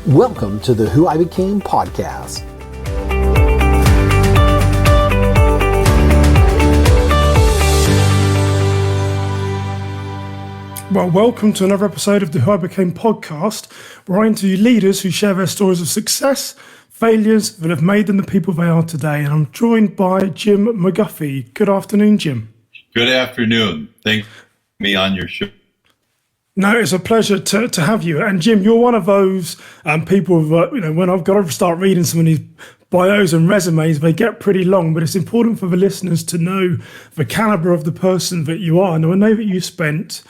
Welcome to the Who I Became podcast. Well, welcome to another episode of the Who I Became podcast, where I interview leaders who share their stories of success, failures that have made them the people they are today. And I'm joined by Jim McGuffey. Good afternoon, Jim. Good afternoon. Thanks for having me on your show. No, it's a pleasure to have you. And Jim, you're one of those people that, when I've got to start reading some of these bios and resumes, they get pretty long, but it's important for the listeners to know the caliber of the person that you are. Now, I know that you spent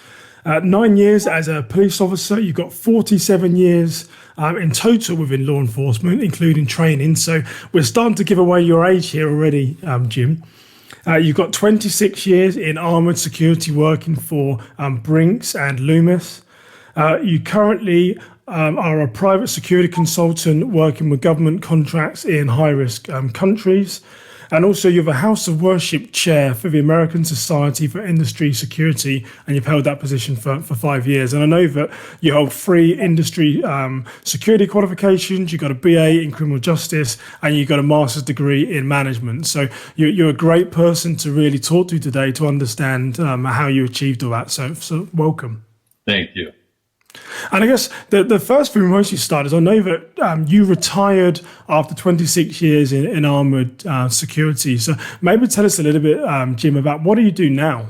9 years as a police officer. You've got 47 years in total within law enforcement, including training. So we're starting to give away your age here already, Jim. You've got 26 years in armoured security working for Brinks and Loomis. You currently are a private security consultant working with government contracts in high-risk countries. And also you're the House of Worship Chair for the American Society for Industry Security, and you've held that position for 5 years. And I know that you hold 3 industry security qualifications, you've got a BA in criminal justice, and you've got a master's degree in management. So you're a great person to really talk to today to understand how you achieved all that. So welcome. Thank you. And I guess the first thing we mostly start is I know that you retired after 26 years in armoured security. So maybe tell us a little bit, Jim, about what do you do now?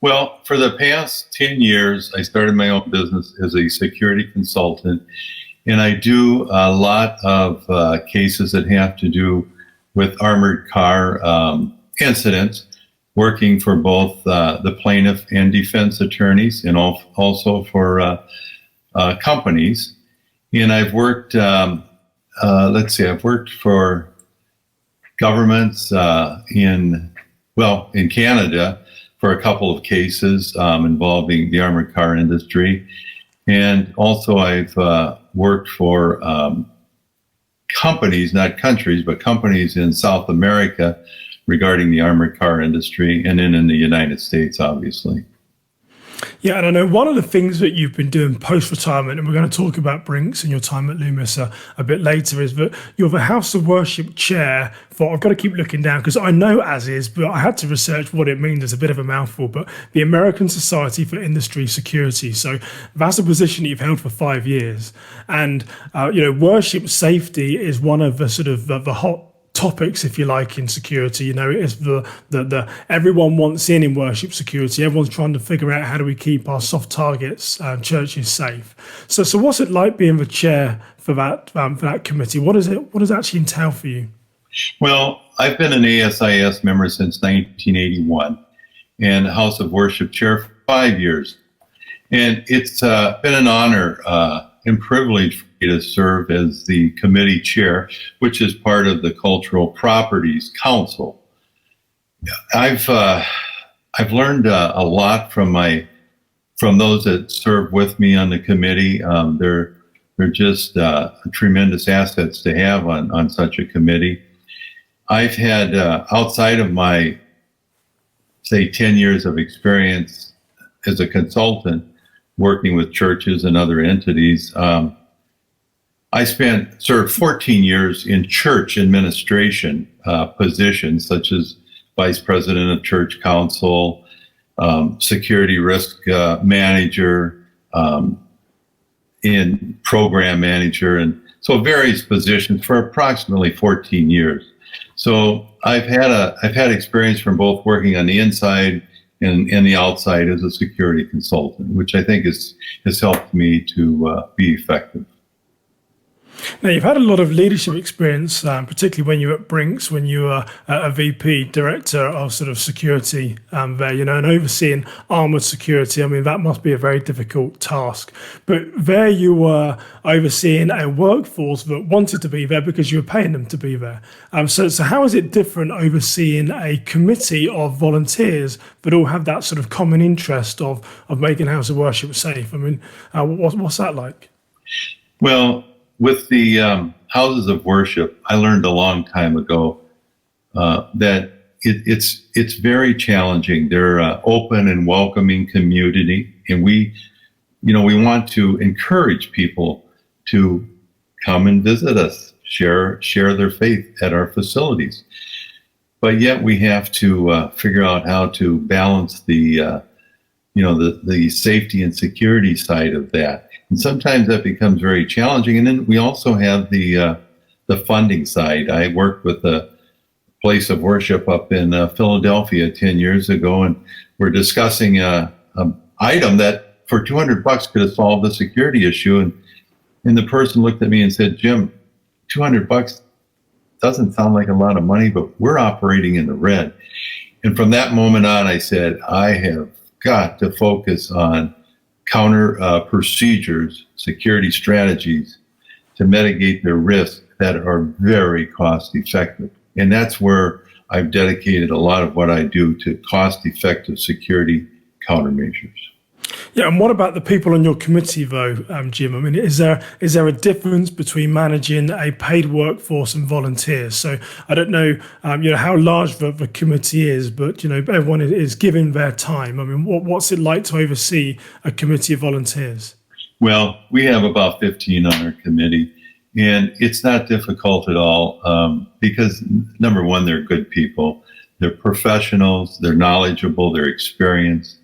Well, for the past 10 years, I started my own business as a security consultant, and I do a lot of cases that have to do with armored car incidents, working for both the plaintiff and defense attorneys, and also for companies. And I've worked, I've worked for governments in Canada for a couple of cases involving the armored car industry. And also I've worked for companies, not countries, but companies in South America regarding the armored car industry, and then in the United States, obviously. Yeah, and I know one of the things that you've been doing post-retirement, and we're going to talk about Brinks and your time at Loomis a bit later, is that you're the House of Worship Chair for, I've got to keep looking down because I know as is, but I had to research what it means. It's a bit of a mouthful, but the American Society for Industry Security. So that's a position that you've held for 5 years. And, worship safety is one of the sort of the hot topics, if you like, in security. It's the everyone wants in worship security. Everyone's trying to figure out how do we keep our soft targets, churches safe. So what's it like being the chair for that committee? What does it actually entail for you? Well, I've been an ASIS member since 1981 and House of Worship Chair for 5 years. And it's been an honor and privilege for me to serve as the committee chair, which is part of the Cultural Properties Council. I've learned a lot from those that serve with me on the committee. They're just tremendous assets to have on such a committee. I've had outside of my, say, 10 years of experience as a consultant working with churches and other entities, I served 14 years in church administration positions, such as vice president of church council, security risk manager, in program manager, and so various positions for approximately 14 years. So I've had experience from both working on the inside and the outside as a security consultant, which I think has helped me to be effective. Now, you've had a lot of leadership experience, particularly when you were at Brinks, when you were a VP, director of sort of security there, and overseeing armoured security. I mean, that must be a very difficult task. But there you were overseeing a workforce that wanted to be there because you were paying them to be there. So how is it different overseeing a committee of volunteers that all have that sort of common interest of making House of Worship safe? I mean, what's that like? Well, with the houses of worship, I learned a long time ago that it's very challenging. They're an open and welcoming community, and we want to encourage people to come and visit us, share their faith at our facilities. But yet we have to figure out how to balance the safety and security side of that. And sometimes that becomes very challenging. And then we also have the funding side. I worked with a place of worship up in Philadelphia 10 years ago, and we're discussing an item that for $200 could have solved the security issue. And the person looked at me and said, Jim, $200 doesn't sound like a lot of money, but we're operating in the red. And from that moment on, I said, I have got to focus on counter procedures, security strategies to mitigate the risks that are very cost effective. And that's where I've dedicated a lot of what I do to cost effective security countermeasures. Yeah, and what about the people on your committee, though, Jim? I mean, is there a difference between managing a paid workforce and volunteers? So I don't know, how large the committee is, but everyone is giving their time. I mean, what's it like to oversee a committee of volunteers? Well, we have about 15 on our committee, and it's not difficult at all because, number one, they're good people, they're professionals, they're knowledgeable, they're experienced.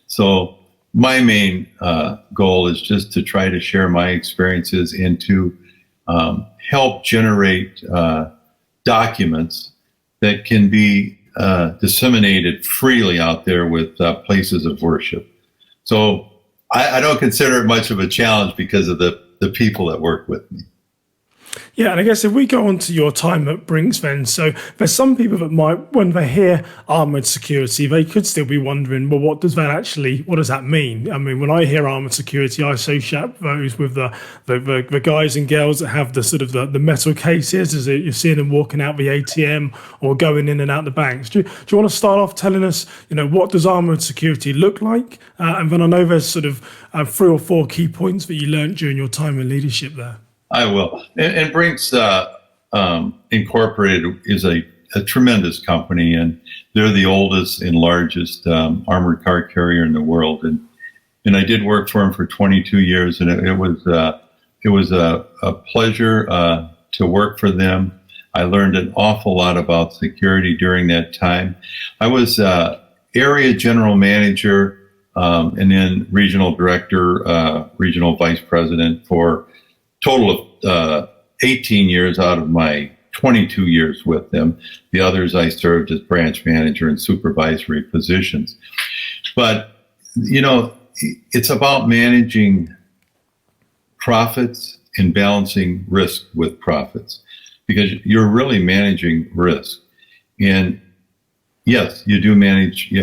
So my main goal is just to try to share my experiences and to help generate documents that can be disseminated freely out there with places of worship. So I don't consider it much of a challenge because of the people that work with me. Yeah, and I guess if we go on to your time at Brinks then, so there's some people that might, when they hear armoured security, they could still be wondering, well, what does that mean? I mean, when I hear armoured security, I associate those with the guys and girls that have the sort of the metal cases, as you're seeing them walking out the ATM or going in and out the banks. Do you want to start off telling us, what does armoured security look like? And then I know there's sort of 3 or 4 key points that you learned during your time in leadership there. I will. And Brinks Incorporated is a tremendous company, and they're the oldest and largest armored car carrier in the world. And I did work for them for 22 years, and it was a pleasure to work for them. I learned an awful lot about security during that time. I was area general manager and then regional director, regional vice president for total of 18 years out of my 22 years with them. The others I served as branch manager and supervisory positions. But, it's about managing profits and balancing risk with profits, because you're really managing risk. And yes, you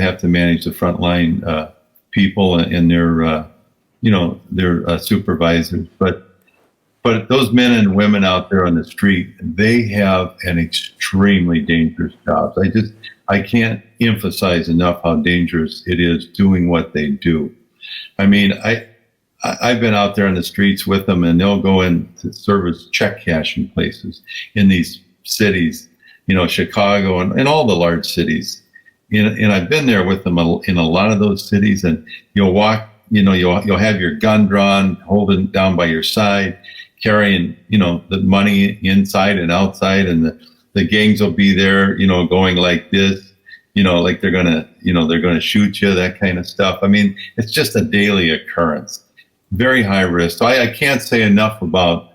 have to manage the frontline people and their supervisors, but those men and women out there on the street, they have an extremely dangerous job. I can't emphasize enough how dangerous it is doing what they do. I mean, I've been out there on the streets with them, and they'll go in to service check cashing places in these cities, Chicago and all the large cities. And I've been there with them in a lot of those cities, and you'll walk, you'll have your gun drawn, holding down by your side, carrying, the money inside and outside, and the gangs will be there, going like this, like they're gonna shoot you, that kind of stuff. I mean, it's just a daily occurrence, very high risk. So I can't say enough about,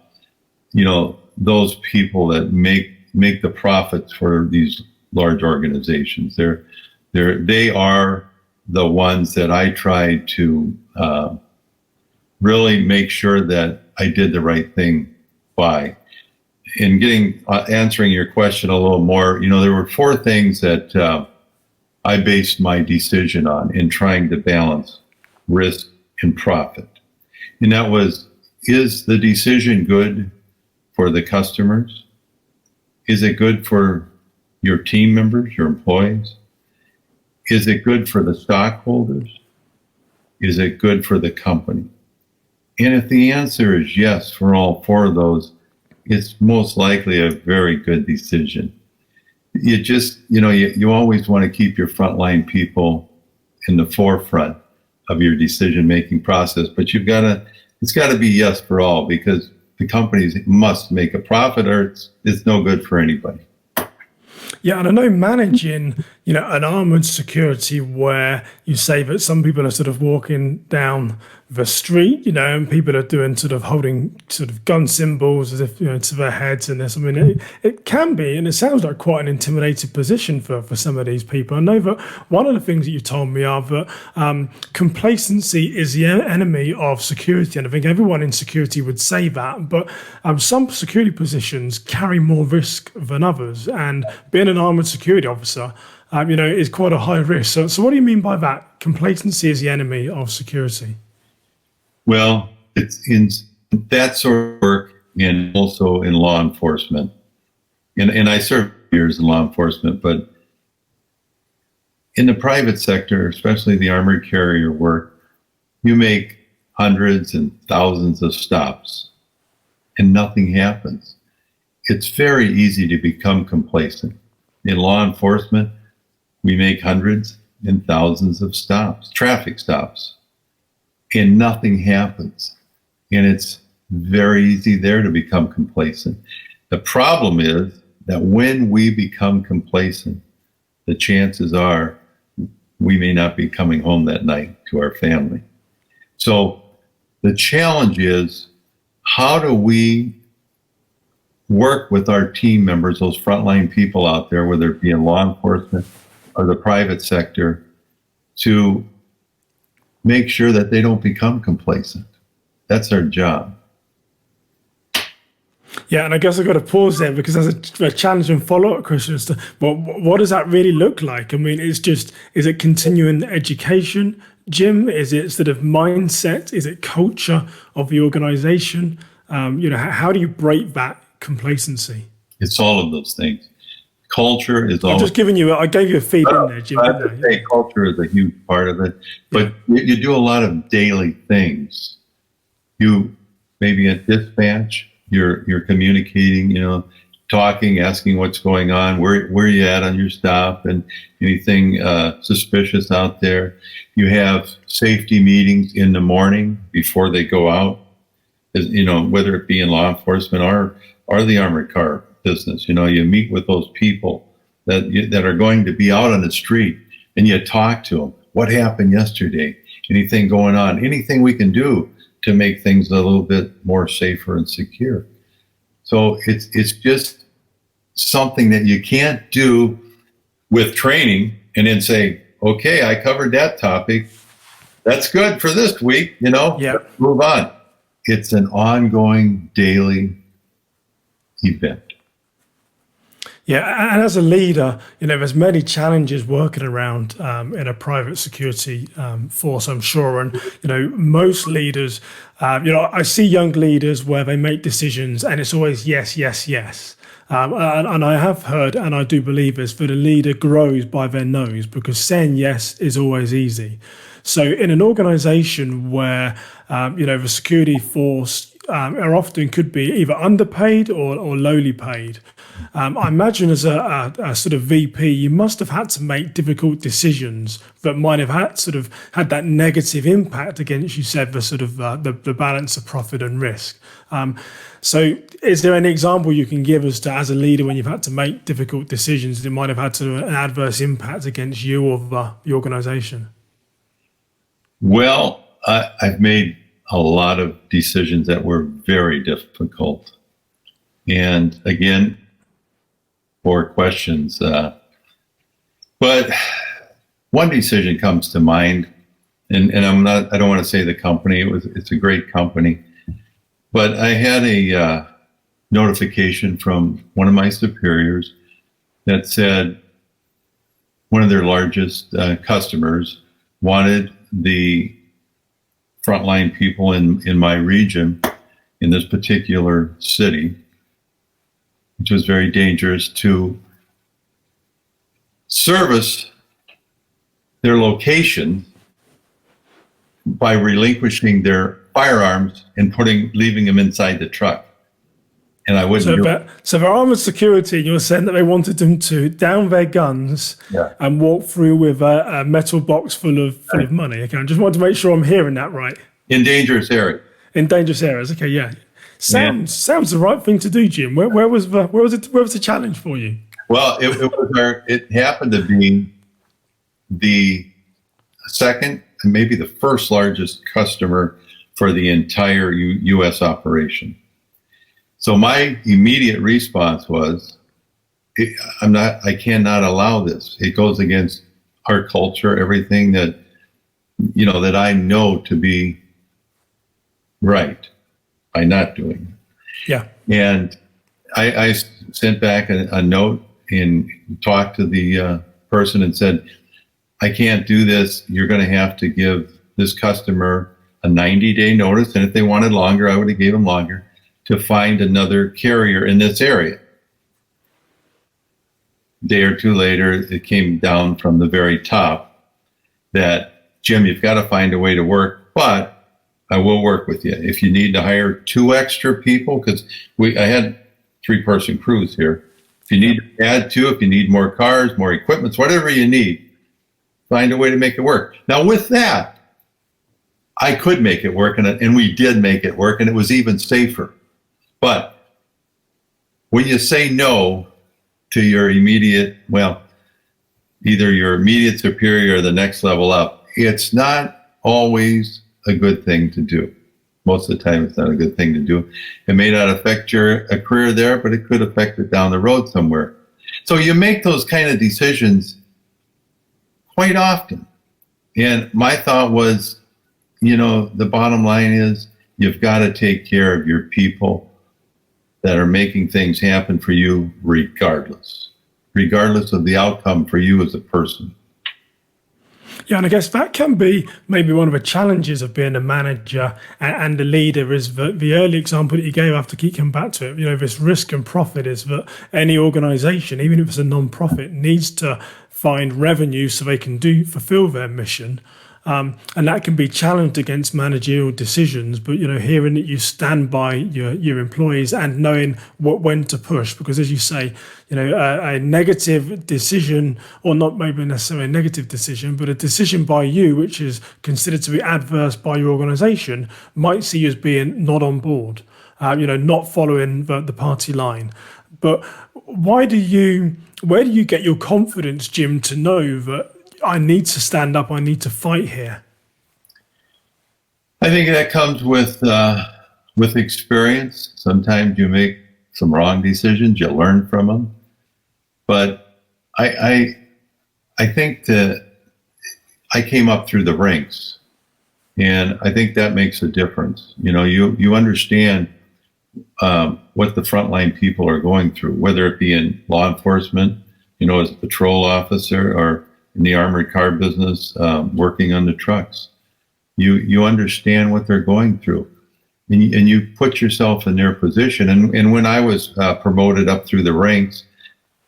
those people that make the profits for these large organizations. They are the ones that I try to really make sure that I did the right thing by. In answering your question a little more, there were 4 things that I based my decision on in trying to balance risk and profit. And that was, is the decision good for the customers? Is it good for your team members, your employees? Is it good for the stockholders? Is it good for the company? And if the answer is yes for all 4 of those, it's most likely a very good decision. You just, you always want to keep your frontline people in the forefront of your decision-making process, but it's got to be yes for all, because the companies must make a profit, or it's no good for anybody. Yeah, and I know managing, an armored security where you say that some people are sort of walking down the street, and people are doing sort of holding sort of gun symbols as if, to their heads and this. I mean, it can be, and it sounds like quite an intimidating position for some of these people. I know that one of the things that you told me are that complacency is the enemy of security, and I think everyone in security would say that, but some security positions carry more risk than others, and being an armored security officer, is quite a high risk. So what do you mean by that? Complacency is the enemy of security. Well, it's in that sort of work and also in law enforcement. And I served years in law enforcement, but in the private sector, especially the armored carrier work, you make hundreds and thousands of stops and nothing happens. It's very easy to become complacent. In law enforcement, we make hundreds and thousands of stops, traffic stops, and nothing happens. And it's very easy there to become complacent. The problem is that when we become complacent, the chances are we may not be coming home that night to our family. So the challenge is, how do we work with our team members, those frontline people out there, whether it be in law enforcement or the private sector, to make sure that they don't become complacent? That's our job. Yeah, and I guess I've got to pause there because there's a challenging follow-up question as to what does that really look like? I mean, is it continuing education, Jim? Is it sort of mindset? Is it culture of the organization? How do you break that complacency? It's all of those things. Culture is all. I'm just giving you. I gave you a feed in there, Jim. I have to say, culture is a huge part of it, but you do a lot of daily things. You maybe at dispatch, you're communicating, talking, asking what's going on, where you at on your stop, and anything suspicious out there. You have safety meetings in the morning before they go out, whether it be in law enforcement or the armored car business. You meet with those people that are going to be out on the street, and you talk to them. What happened yesterday? Anything going on? Anything we can do to make things a little bit more safer and secure? So it's just something that you can't do with training and then say, okay, I covered that topic. That's good for this week, Let's move on. It's an ongoing daily event. Yeah, and as a leader, there's many challenges working around in a private security force, I'm sure. And, most leaders, I see young leaders where they make decisions and it's always yes, yes, yes. And I have heard, and I do believe this, that a leader grows by their no's, because saying yes is always easy. So in an organization where, the security force are often could be either underpaid or lowly paid, I imagine as a sort of VP, you must have had to make difficult decisions that might have had that negative impact against, you said, the sort of the balance of profit and risk. So is there any example you can give as a leader when you've had to make difficult decisions that might have had an adverse impact against you or the organization? Well, I've made a lot of decisions that were very difficult. And again, 4 questions. But one decision comes to mind, and I don't want to say the company, it's a great company, but I had a notification from one of my superiors that said one of their largest customers wanted the frontline people in my region, in this particular city, which was very dangerous, to service their location by relinquishing their firearms and leaving them inside the truck. And I wouldn't do it. So for armored security, you're saying that they wanted them to down their guns and walk through with a metal box full of money. Okay, I just wanted to make sure I'm hearing that right. In dangerous areas. In dangerous areas, okay, yeah. Sounds the right thing to do, Jim. Where was the challenge for you? Well, it happened to be the second and maybe the first largest customer for the entire U.S. operation. So my immediate response was, I cannot allow this. It goes against our culture, everything that I know to be right by not doing it. Yeah. And I sent back a note and talked to the person and said, I can't do this. You're going to have to give this customer a 90-day notice. And if they wanted longer, I would have gave them longer to find another carrier in this area. A day or two later, it came down from the very top that, Jim, you've got to find a way to work, but I will work with you. If you need to hire 2 extra people, because I had 3-person crews here. If you need to add 2, if you need more cars, more equipment, whatever you need, find a way to make it work. Now, with that, I could make it work, and we did make it work, and it was even safer. But when you say no to your immediate, either your immediate superior or the next level up, it's not always a good thing to do. Most of the time, it's not a good thing to do. It may not affect your career there, but it could affect it down the road somewhere. So you make those kind of decisions quite often. And my thought was, the bottom line is you've got to take care of your people that are making things happen for you regardless of the outcome for you as a person. Yeah, and I guess that can be maybe one of the challenges of being a manager and a leader is that the early example that you gave, I have to keep coming back to it, this risk and profit is that any organization, even if it's a non-profit, needs to find revenue so they can fulfill their mission. And that can be challenged against managerial decisions, but hearing that you stand by your employees and knowing when to push, because as you say, a negative decision, or not maybe necessarily a negative decision, but a decision by you which is considered to be adverse by your organization might see you as being not on board, not following the party line. But where do you get your confidence, Jim, to know that I need to stand up, I need to fight here? I think that comes with experience. Sometimes you make some wrong decisions, you learn from them. But I think that I came up through the ranks, and I think that makes a difference. You understand what the frontline people are going through, whether it be in law enforcement, as a patrol officer, or in the armored car business, working on the trucks. You understand what they're going through, and you put yourself in their position. And when I was promoted up through the ranks,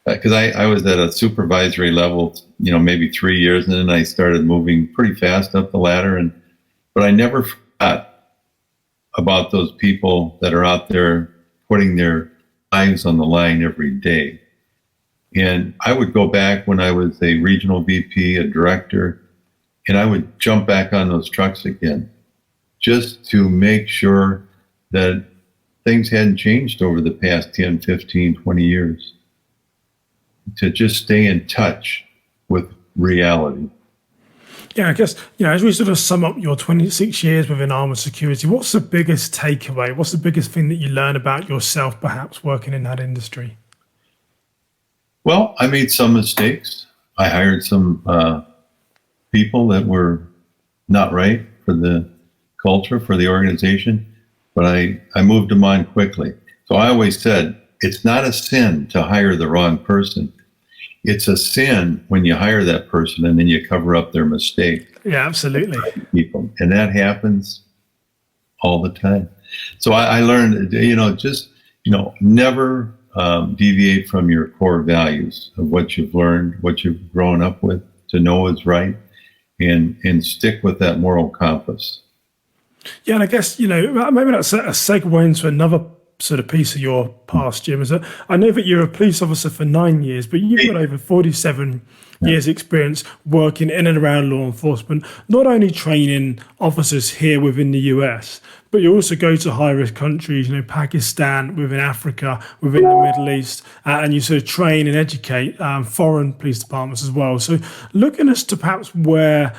because I was at a supervisory level, maybe 3 years, and then I started moving pretty fast up the ladder. But I never forgot about those people that are out there putting their lives on the line every day. And I would go back when I was a regional VP, a director, and I would jump back on those trucks again, just to make sure that things hadn't changed over the past 10, 15, 20 years, to just stay in touch with reality. Yeah, I guess, as we sort of sum up your 26 years within armored security, what's the biggest takeaway? What's the biggest thing that you learn about yourself, perhaps working in that industry? Well, I made some mistakes. I hired some people that were not right for the culture, for the organization, but I moved them on quickly. So I always said, it's not a sin to hire the wrong person. It's a sin when you hire that person and then you cover up their mistake. Yeah, absolutely. People. And that happens all the time. So I learned, never deviate from your core values of what you've learned, what you've grown up with, to know is right, and stick with that moral compass. Yeah, and I guess, maybe that's a segue into another sort of piece of your past, Jim, is that I know that you're a police officer for 9 years, but you've got over 47 years experience working in and around law enforcement, not only training officers here within the US, but you also go to high-risk countries, Pakistan, within Africa, within the Middle East, and you sort of train and educate foreign police departments as well. So looking as to perhaps where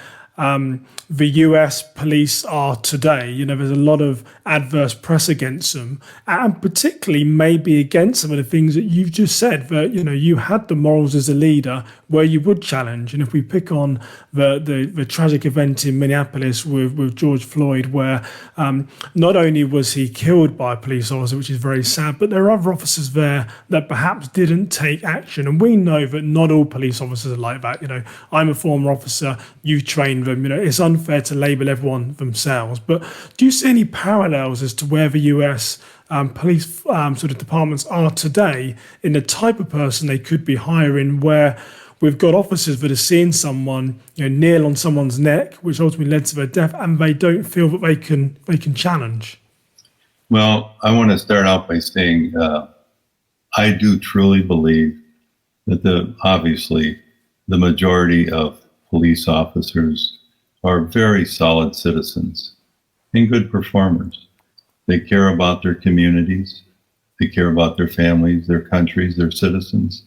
the US police are today, there's a lot of adverse press against them, and particularly maybe against some of the things that you've just said, that, you had the morals as a leader where you would challenge. And if we pick on the tragic event in Minneapolis with George Floyd, where not only was he killed by a police officer, which is very sad, but there are other officers there that perhaps didn't take action. And we know that not all police officers are like that. I'm a former officer, you've trained them, it's unfair to label everyone themselves. But do you see any parallels as to where the US police sort of departments are today in the type of person they could be hiring, where we've got officers that are seeing someone kneel on someone's neck, which ultimately led to their death, and they don't feel that they can challenge? Well, I want to start out by saying I do truly believe that obviously the majority of police officers are very solid citizens and good performers. They care about their communities. They care about their families, their countries, their citizens.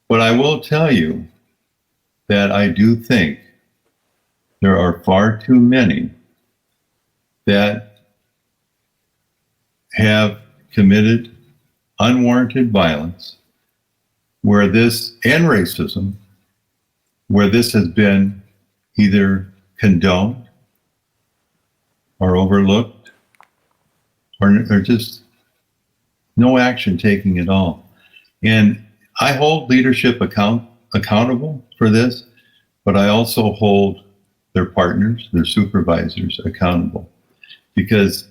But I will tell you that I do think there are far too many that have committed unwarranted violence and racism, where this has been either condoned or overlooked or just no action taken at all. And I hold leadership accountable for this, but I also hold their partners, their supervisors accountable. Because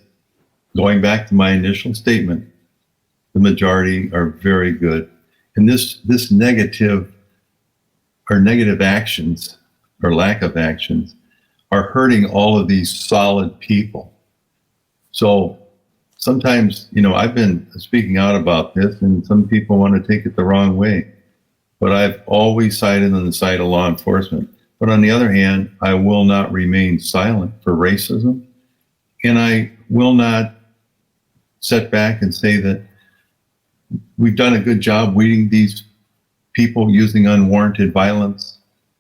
going back to my initial statement, the majority are very good. And this negative actions or lack of actions are hurting all of these solid people. So sometimes, I've been speaking out about this, and some people want to take it the wrong way. But I've always sided on the side of law enforcement. But on the other hand, I will not remain silent for racism. And I will not sit back and say that we've done a good job weeding these people using unwarranted violence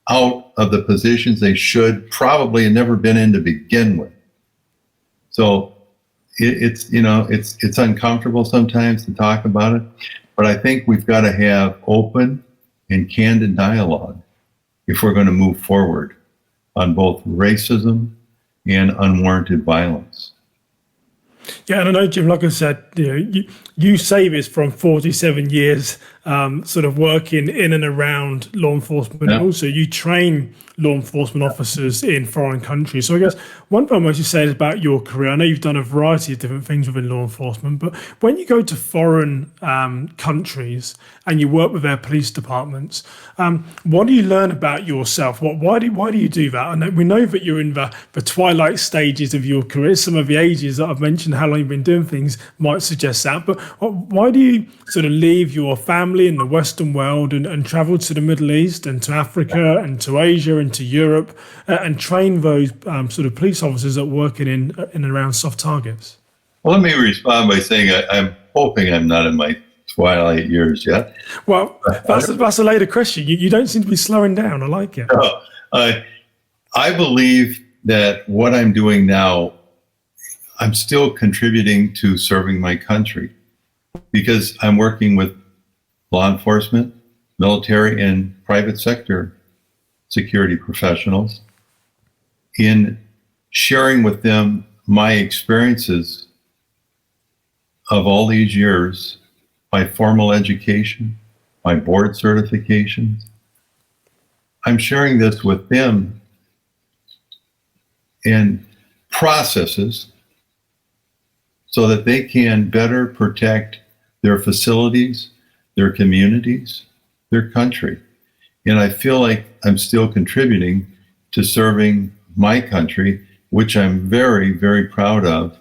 out of the positions they should probably have never been in to begin with. So it's uncomfortable sometimes to talk about it, but I think we've got to have open and candid dialogue if we're going to move forward on both racism and unwarranted violence. Yeah, and I know, Jim, like I said, you say this from 47 years sort of working in and around law enforcement. Yeah. And also you train law enforcement officers in foreign countries. So I guess one thing I want to say is about your career. I know you've done a variety of different things within law enforcement, but when you go to foreign countries and you work with their police departments, what do you learn about yourself? Why do you do that? And we know that you're in the twilight stages of your career. Some of the ages that I've mentioned, how long you've been doing things, might suggest that. But why do you sort of leave your family in the Western world and travel to the Middle East and to Africa and to Asia and to Europe and train those sort of police officers that working in and around soft targets? Well, let me respond by saying I'm hoping I'm not in my twilight years yet. Well, that's a later question. You don't seem to be slowing down. I like it. No, I believe that what I'm doing now, I'm still contributing to serving my country because I'm working with law enforcement, military, and private sector security professionals in sharing with them my experiences of all these years, my formal education, my board certifications. I'm sharing this with them in processes so that they can better protect their facilities, their communities, their country. And I feel like I'm still contributing to serving my country, which I'm very, very proud of,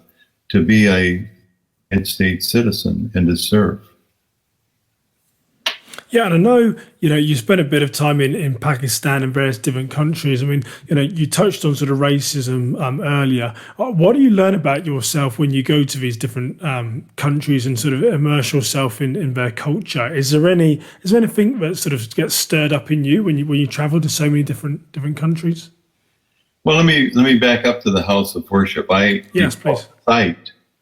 to be a United States citizen and to serve. Yeah, and I know, you spent a bit of time in Pakistan and various different countries. I mean, you touched on sort of racism earlier. What do you learn about yourself when you go to these different countries and sort of immerse yourself in their culture? Is there anything that sort of gets stirred up in you when you travel to so many different countries? Well, let me back up to the house of worship. Yes, please. A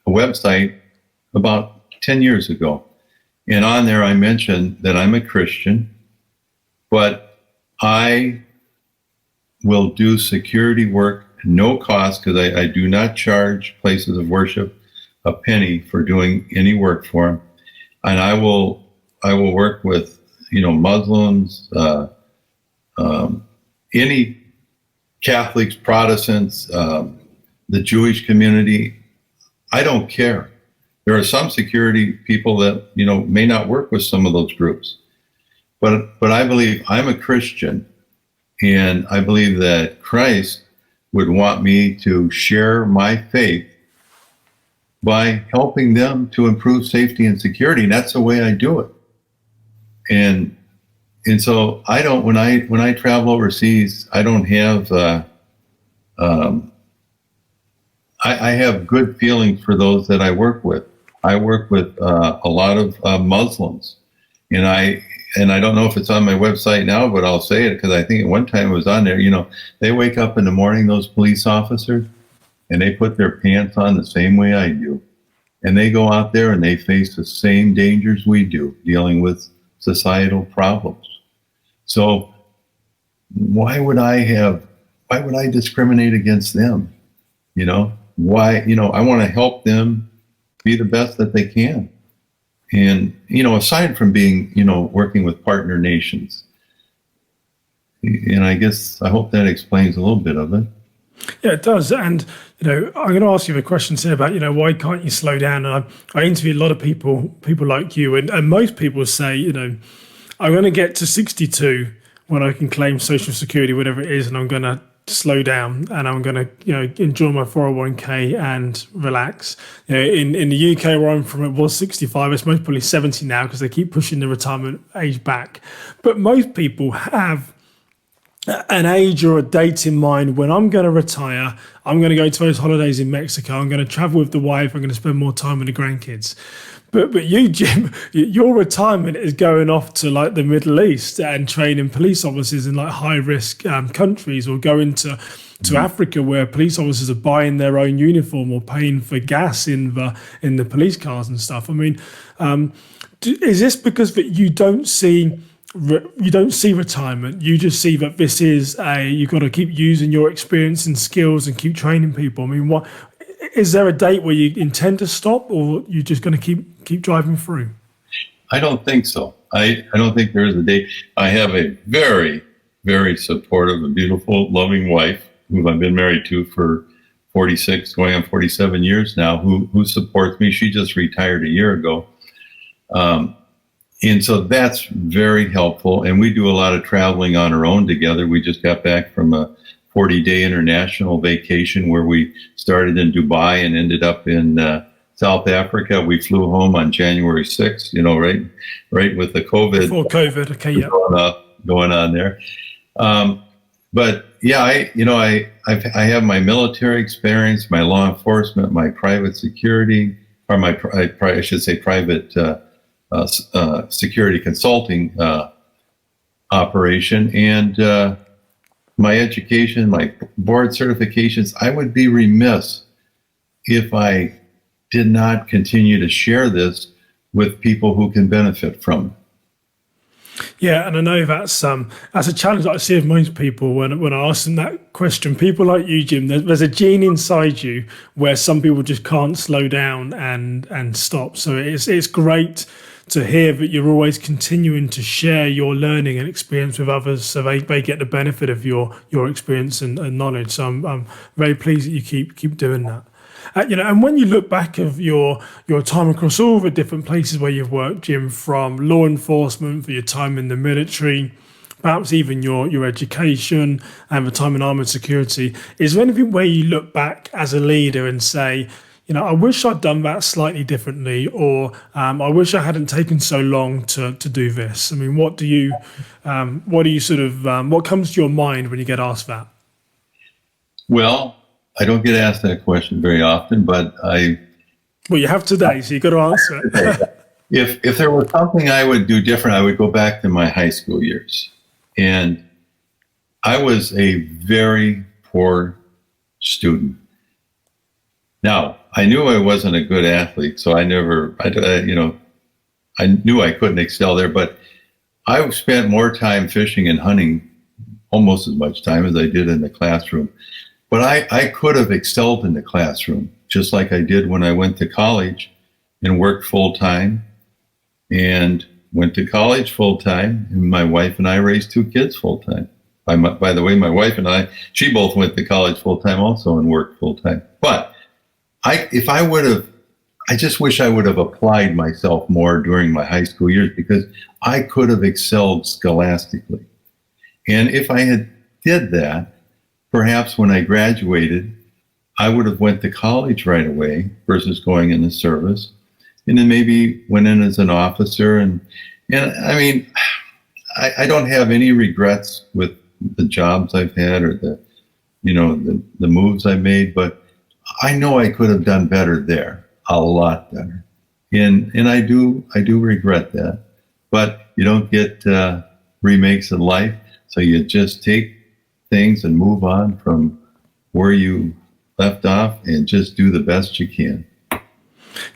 website about 10 years ago. And on there, I mentioned that I'm a Christian, but I will do security work at no cost, because I do not charge places of worship a penny for doing any work for them. And I will work with, Muslims, any Catholics, Protestants, the Jewish community. I don't care. There are some security people that, may not work with some of those groups. But I believe I'm a Christian, and I believe that Christ would want me to share my faith by helping them to improve safety and security. And that's the way I do it. And so I don't, when I travel overseas, I don't have, I have good feelings for those that I work with. I work with a lot of Muslims, and I don't know if it's on my website now, but I'll say it because I think at one time it was on there. They wake up in the morning, those police officers, and they put their pants on the same way I do, and they go out there and they face the same dangers we do, dealing with societal problems. So why would I discriminate against them? Why? I want to help them be the best that they can. And, aside from being, working with partner nations, and I hope that explains a little bit of it. Yeah, it does. And, I'm going to ask you the questions here about, why can't you slow down? And I interview a lot of people like you, and most people say, I'm going to get to 62 when I can claim Social Security, whatever it is, and I'm going to slow down and I'm going to, enjoy my 401k and relax. In the UK where I'm from, it was 65. It's most probably 70 now because they keep pushing the retirement age back. But most people have an age or a date in mind when I'm going to retire. I'm going to go to those holidays in Mexico. I'm going to travel with the wife. I'm going to spend more time with the grandkids. But you, Jim, your retirement is going off to like the Middle East and training police officers in like high risk countries, or going to Africa where police officers are buying their own uniform or paying for gas in the police cars and stuff. I mean, is this because that you don't see retirement? You just see that this is you've got to keep using your experience and skills and keep training people. I mean, what is there a date where you intend to stop, or you're just going to keep driving through? I don't think so. I don't think there is a date. I have a very, very supportive and beautiful, loving wife who I've been married to for 46, going on 47 years now, who supports me. She just retired a year ago. And so that's very helpful. And we do a lot of traveling on our own together. We just got back from a 40-day international vacation where we started in Dubai and ended up in South Africa. We flew home on January 6th, right with the COVID. Before COVID, okay, yeah. Going on there. But yeah, I have my military experience, my law enforcement, my private security, or I should say private security consulting operation, and my education, my board certifications. I would be remiss if I did not continue to share this with people who can benefit from it. Yeah, and I know that's a challenge that I see of most people when I ask them that question. People like you, Jim, there's a gene inside you where some people just can't slow down and stop. So it's great to hear that you're always continuing to share your learning and experience with others, so they get the benefit of your experience and knowledge. So I'm very pleased that you keep doing that. And when you look back of your time across all the different places where you've worked, Jim, from law enforcement, for your time in the military, perhaps even your education and the time in armored security, is there anything where you look back as a leader and say, I wish I'd done that slightly differently, or I wish I hadn't taken so long to do this. I mean, what do you sort of, what comes to your mind when you get asked that? Well, I don't get asked that question very often, but Well, you have today, so you've got to answer it. if there was something I would do different, I would go back to my high school years. And I was a very poor student. Now, I knew I wasn't a good athlete, so I knew I couldn't excel there, but I spent more time fishing and hunting, almost as much time as I did in the classroom. But I could have excelled in the classroom, just like I did when I went to college and worked full time, and went to college full time. And my wife and I raised 2 kids full time. By the way, my wife and she both went to college full time also and worked full time. But I just wish I would have applied myself more during my high school years, because I could have excelled scholastically. And if I had did that, perhaps when I graduated, I would have went to college right away versus going in the service, and then maybe went in as an officer. And I mean, I don't have any regrets with the jobs I've had or the moves I made, but I know I could have done better there, a lot better. And I do regret that, but you don't get remakes of life. So you just take things and move on from where you left off and just do the best you can.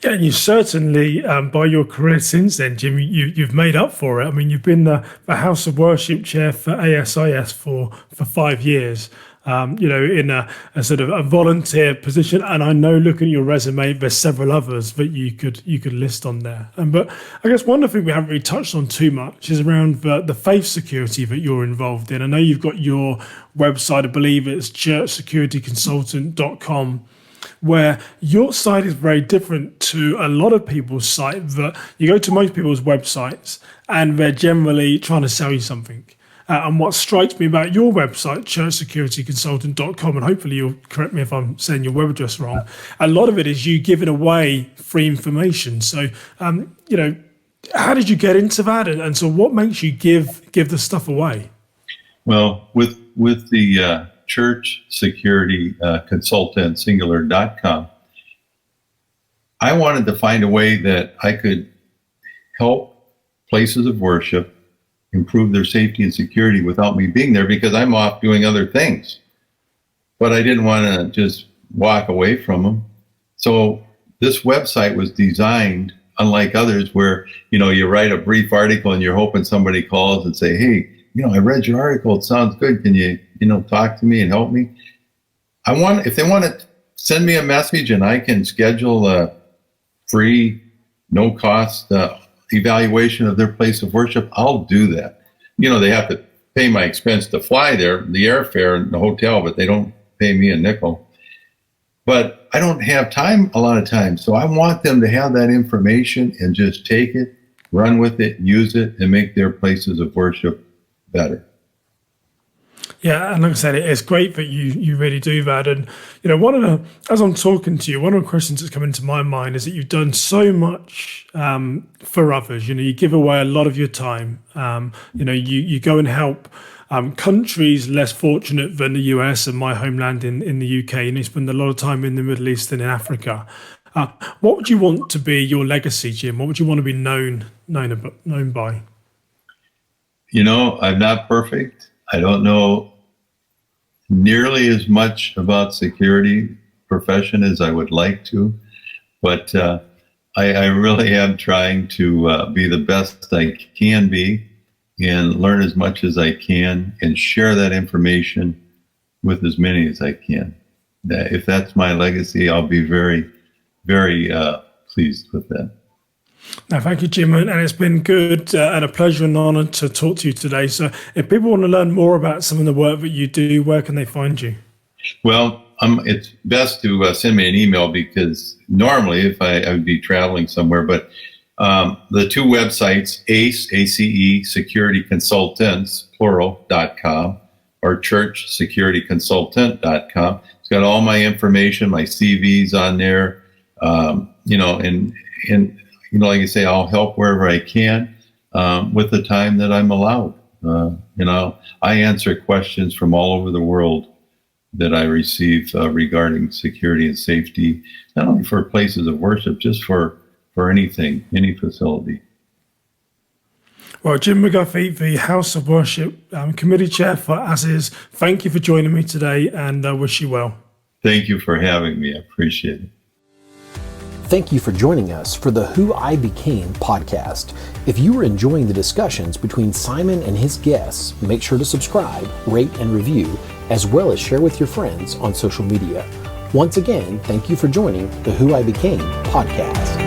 Yeah, and you certainly, by your career since then, Jim, you've made up for it. I mean, you've been the House of Worship Chair for ASIS for 5 years, in a sort of a volunteer position. And I know, looking at your resume, there's several others that you could list on there. But I guess one of the things we haven't really touched on too much is around the faith security that you're involved in. I know you've got your website, I believe it's churchsecurityconsultant.com, where your site is very different to a lot of people's site. That you go to most people's websites and they're generally trying to sell you something. And what strikes me about your website, churchsecurityconsultant.com, and hopefully you'll correct me if I'm saying your web address wrong, a lot of it is you giving away free information. So, how did you get into that? And so what makes you give the stuff away? Well, with the Church Security Consultant, singular.com, I wanted to find a way that I could help places of worship improve their safety and security without me being there, because I'm off doing other things. But I didn't want to just walk away from them. So this website was designed, unlike others, where, you write a brief article and you're hoping somebody calls and say, hey, I read your article, it sounds good. Can you, talk to me and help me? If they want to send me a message and I can schedule a free, no cost evaluation of their place of worship, I'll do that. They have to pay my expense to fly there, the airfare and the hotel, but they don't pay me a nickel. But I don't have time a lot of times. So I want them to have that information and just take it, run with it, use it, and make their places of worship better. Yeah, and like I said, it's great that you really do that. And as I'm talking to you, one of the questions that's come into my mind is that you've done so much for others. You give away a lot of your time. You go and help countries less fortunate than the US and my homeland in the UK, and you spend a lot of time in the Middle East and in Africa. What would you want to be your legacy, Jim? What would you want to be known by? I'm not perfect. I don't know nearly as much about security profession as I would like to, but I really am trying to be the best I can be and learn as much as I can and share that information with as many as I can. If that's my legacy, I'll be very, very pleased with that. No, thank you, Jim, and it's been good and a pleasure and honor to talk to you today. So if people want to learn more about some of the work that you do, where can they find you? Well, it's best to send me an email, because normally if I would be traveling somewhere, but the 2 websites, ACE, Security Consultants, plural.com, or churchsecurityconsultant.com. It's got all my information, my CV's on there. Like I say, I'll help wherever I can with the time that I'm allowed. I answer questions from all over the world that I receive regarding security and safety, not only for places of worship, just for anything, any facility. Well, Jim McGuffey, the House of Worship Committee Chair for As-Is, thank you for joining me today, and I wish you well. Thank you for having me. I appreciate it. Thank you for joining us for the Who I Became podcast. If you are enjoying the discussions between Simon and his guests, make sure to subscribe, rate, and review, as well as share with your friends on social media. Once again, thank you for joining the Who I Became podcast.